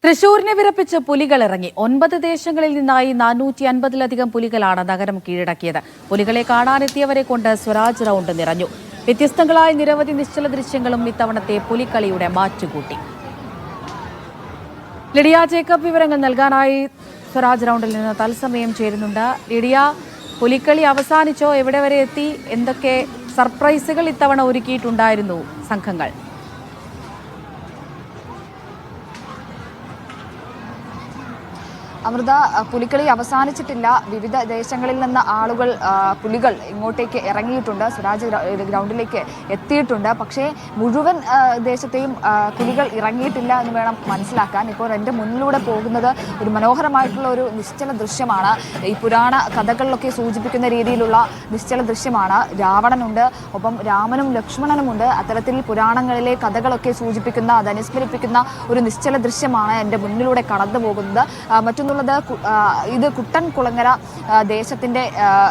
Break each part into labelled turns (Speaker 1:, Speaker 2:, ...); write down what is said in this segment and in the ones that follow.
Speaker 1: തൃശൂരിനെ വിറപ്പിച്ച് പുലികൾ ഇറങ്ങി. 9 ദേശങ്ങളിൽ നിന്നായി 450-ലധികം പുലികളാണ് നഗരം കീഴടക്കിയത്. പുലികളെ കാണാനെത്തിയവരെ കൊണ്ട് സ്വരാജ് റൗണ്ട് നിറഞ്ഞു. വ്യത്യസ്തങ്ങളായ നിരവധി നിശ്ചല ദൃശ്യങ്ങളും ഇത്തവണത്തെ പുലിക്കളിയുടെ മാറ്റുകൂട്ടി. ലിഡിയ ജേക്കബ് വിവരങ്ങൾ നൽകാനായി സ്വരാജ് റൗണ്ടിൽ നിന്ന് തത്സമയം ചേരുന്നുണ്ട്. ലിഡിയ, പുലിക്കളി അവസാനിച്ചോ? എവിടെ വരെ എത്തി? എന്തൊക്കെ സർപ്രൈസുകൾ ഇത്തവണ ഒരുക്കിയിട്ടുണ്ടായിരുന്നു സംഘങ്ങൾ?
Speaker 2: അമൃത, പുലിക്കളി അവസാനിച്ചിട്ടില്ല. വിവിധ ദേശങ്ങളിൽ നിന്ന് പുലികൾ ഇങ്ങോട്ടേക്ക് ഇറങ്ങിയിട്ടുണ്ട്, സ്വരാജ് ഗ്രൗണ്ടിലേക്ക് എത്തിയിട്ടുണ്ട്. പക്ഷേ മുഴുവൻ ദേശത്തെയും പുലികൾ ഇറങ്ങിയിട്ടില്ല എന്ന് വേണം മനസ്സിലാക്കാൻ. ഇപ്പോൾ എൻ്റെ മുന്നിലൂടെ പോകുന്നത് ഒരു മനോഹരമായിട്ടുള്ള ഒരു നിശ്ചല ദൃശ്യമാണ്. ഈ പുരാണ കഥകളിലൊക്കെ സൂചിപ്പിക്കുന്ന രീതിയിലുള്ള നിശ്ചല ദൃശ്യമാണ്. രാവണനുണ്ട്, ഒപ്പം രാമനും ലക്ഷ്മണനുമുണ്ട്. അത്തരത്തിൽ പുരാണങ്ങളിലെ കഥകളൊക്കെ സൂചിപ്പിക്കുന്ന, അത് അനുസ്മരിപ്പിക്കുന്ന ഒരു നിശ്ചല ദൃശ്യമാണ് എൻ്റെ മുന്നിലൂടെ കടന്നു പോകുന്നത്. മറ്റൊന്ന് ഇത് കുട്ടൻകുളങ്ങര ദേശത്തിന്റെ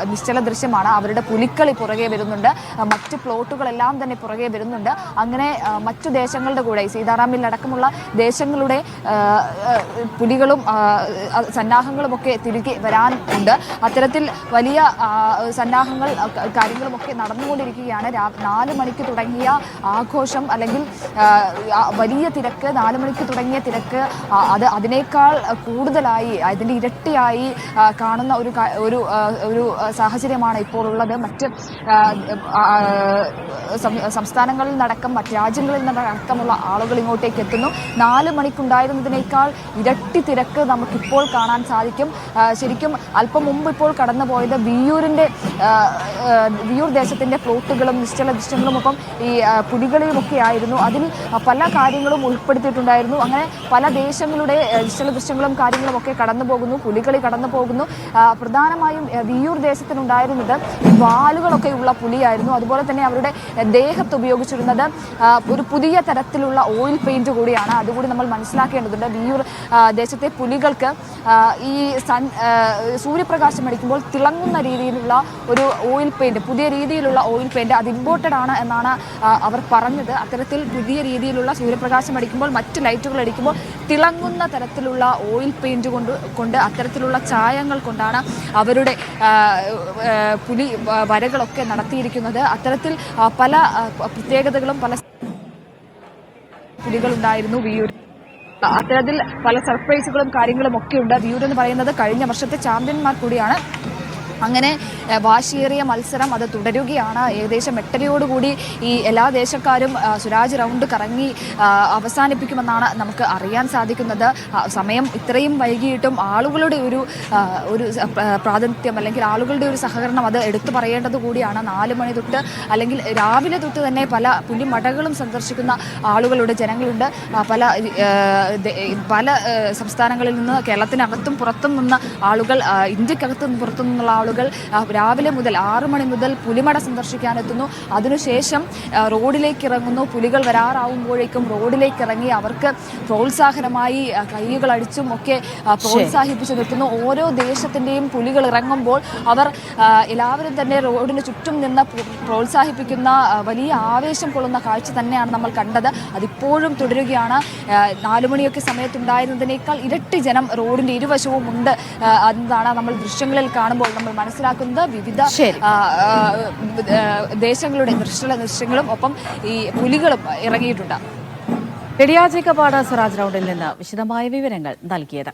Speaker 2: നിശ്ചല ദൃശ്യമാണ്. അവരുടെ പുലിക്കളി പുറകെ വരുന്നുണ്ട്, മറ്റ് പ്ലോട്ടുകളെല്ലാം തന്നെ പുറകെ വരുന്നുണ്ട്. അങ്ങനെ മറ്റു ദേശങ്ങളുടെ കൂടെ സീതാറാമിൽ അടക്കമുള്ള ദേശങ്ങളുടെ പുലികളും സന്നാഹങ്ങളുമൊക്കെ തിരികെ വരാനുണ്ട്. അത്തരത്തിൽ വലിയ സന്നാഹങ്ങൾ കാര്യങ്ങളുമൊക്കെ നടന്നുകൊണ്ടിരിക്കുകയാണ്. 4 മണിക്ക് തുടങ്ങിയ ആഘോഷം, അല്ലെങ്കിൽ വലിയ തിരക്ക്, 4 മണിക്ക് തുടങ്ങിയ തിരക്ക് അതിനേക്കാൾ കൂടുതലായി, അതിൻ്റെ ഇരട്ടിയായി കാണുന്ന ഒരു സാഹചര്യമാണ് ഇപ്പോൾ ഉള്ളത്. മറ്റ് സംസ്ഥാനങ്ങളിൽ നിന്നടക്കം മറ്റ് രാജ്യങ്ങളിൽ നിന്നടക്കമുള്ള ആളുകൾ ഇങ്ങോട്ടേക്ക് എത്തുന്നു. 4 മണിക്കുണ്ടായിരുന്നതിനേക്കാൾ ഇരട്ടി തിരക്ക് നമുക്കിപ്പോൾ കാണാൻ സാധിക്കും. ശരിക്കും അല്പം മുമ്പ് ഇപ്പോൾ കടന്നുപോയത് വിയൂർ ദേശത്തിന്റെ പ്ലോട്ടുകളും നിശ്ചല ദൃശ്യങ്ങളും ഒപ്പം ഈ പുലികളിയുമൊക്കെ ആയിരുന്നു. അതിൽ പല കാര്യങ്ങളും ഉൾപ്പെടുത്തിയിട്ടുണ്ടായിരുന്നു. അങ്ങനെ പല ദേശങ്ങളുടെ നിശ്ചല ദൃശ്യങ്ങളും കാര്യങ്ങളും ഒക്കെ കടന്നു പോകുന്നു, പുലികളി കടന്നു പോകുന്നു. പ്രധാനമായും വിയൂർ ദേശത്തിനുണ്ടായിരുന്നത് വാലുകളൊക്കെ ഉള്ള പുലിയായിരുന്നു. അതുപോലെ തന്നെ അവരുടെ ദേഹത്ത് ഉപയോഗിച്ചിരുന്നത് ഒരു പുതിയ തരത്തിലുള്ള ഓയിൽ പെയിന്റ് കൂടിയാണ്. അതുകൂടി നമ്മൾ മനസ്സിലാക്കേണ്ടതുണ്ട്. വിയൂർ ദേശത്തെ പുലികൾക്ക് ഈ സൂര്യപ്രകാശം അടിക്കുമ്പോൾ തിളങ്ങുന്ന രീതിയിലുള്ള ഒരു ഓയിൽ പെയിന്റ്, പുതിയ രീതിയിലുള്ള ഓയിൽ പെയിന്റ്, അത് ഇമ്പോർട്ടഡ് ആണ് എന്നാണ് അവർ പറഞ്ഞത്. അത്തരത്തിൽ പുതിയ രീതിയിലുള്ള സൂര്യപ്രകാശം അടിക്കുമ്പോൾ, മറ്റ് ലൈറ്റുകൾ അടിക്കുമ്പോൾ തിളങ്ങുന്ന തരത്തിലുള്ള ഓയിൽ പെയിന്റ് കൊണ്ട് അത്തരത്തിലുള്ള ചായങ്ങൾ കൊണ്ടാണ് അവരുടെ പുലി വരകളൊക്കെ നടത്തിയിരിക്കുന്നത്. അത്തരത്തിൽ പല പ്രത്യേകതകളും പല പുലികളുണ്ടായിരുന്നു വിയൂർ. അത്തരത്തിൽ പല സർപ്രൈസുകളും കാര്യങ്ങളും ഒക്കെ ഉണ്ട്. വിയൂർ എന്ന് പറയുന്നത് കഴിഞ്ഞ വർഷത്തെ ചാമ്പ്യന്മാർ കൂടിയാണ്. അങ്ങനെ വാശിയേറിയ മത്സരം അത് തുടരുകയാണ്. ഏകദേശം 8:30യോടുകൂടി ഈ എല്ലാ ദേശക്കാരും സ്വരാജ് റൗണ്ട് കറങ്ങി അവസാനിപ്പിക്കുമെന്നാണ് നമുക്ക് അറിയാൻ സാധിക്കുന്നത്. സമയം ഇത്രയും വൈകിയിട്ടും ആളുകളുടെ ഒരു പ്രാതിനിധ്യം, അല്ലെങ്കിൽ ആളുകളുടെ ഒരു സഹകരണം, അത് എടുത്തു പറയേണ്ടത് കൂടിയാണ്. 4 മണി തൊട്ട്, അല്ലെങ്കിൽ രാവിലെ തൊട്ട് തന്നെ പല പുലിമടകളും സന്ദർശിക്കുന്ന ആളുകളുടെ ജനങ്ങളുണ്ട്. പല സംസ്ഥാനങ്ങളിൽ നിന്ന്, കേരളത്തിനകത്തും പുറത്തും നിന്ന് ആളുകൾ, ഇന്ത്യക്കകത്തും പുറത്തു നിന്നുള്ള ആളുകൾ രാവിലെ മുതൽ 6 മണി മുതൽ പുലിമട സന്ദർശിക്കാനെത്തുന്നു. അതിനുശേഷം റോഡിലേക്ക് ഇറങ്ങുന്നു. പുലികൾ വരാറാവുമ്പോഴേക്കും റോഡിലേക്ക് ഇറങ്ങി അവർക്ക് പ്രോത്സാഹനമായി കൈകൾ അടിച്ചും ഒക്കെ പ്രോത്സാഹിപ്പിച്ചു നിർത്തുന്നു. ഓരോ ദേശത്തിൻ്റെയും പുലികൾ ഇറങ്ങുമ്പോൾ അവർ എല്ലാവരും തന്നെ റോഡിന് ചുറ്റും നിന്ന് പ്രോത്സാഹിപ്പിക്കുന്ന വലിയ ആവേശം കൊള്ളുന്ന കാഴ്ച തന്നെയാണ് നമ്മൾ കണ്ടത്. അതിപ്പോഴും തുടരുകയാണ്. 4 മണിയൊക്കെ സമയത്തുണ്ടായിരുന്നതിനേക്കാൾ ഇരട്ടി ജനം റോഡിൻ്റെ ഇരുവശവും ഉണ്ട് എന്നതാണ് നമ്മൾ ദൃശ്യങ്ങളിൽ കാണുമ്പോൾ നമ്മൾ മനസ്സിലാക്കുന്നത്. വിവിധ ദേശങ്ങളുടെ ദൃശ്യങ്ങളും ഒപ്പം ഈ പുലികളും ഇറങ്ങിയിട്ടുണ്ട്.
Speaker 1: ലിഡിയ ജേക്കബാണ് സ്വരാജ് റൗണ്ടിൽ നിന്ന് വിശദമായ വിവരങ്ങൾ നൽകിയത്.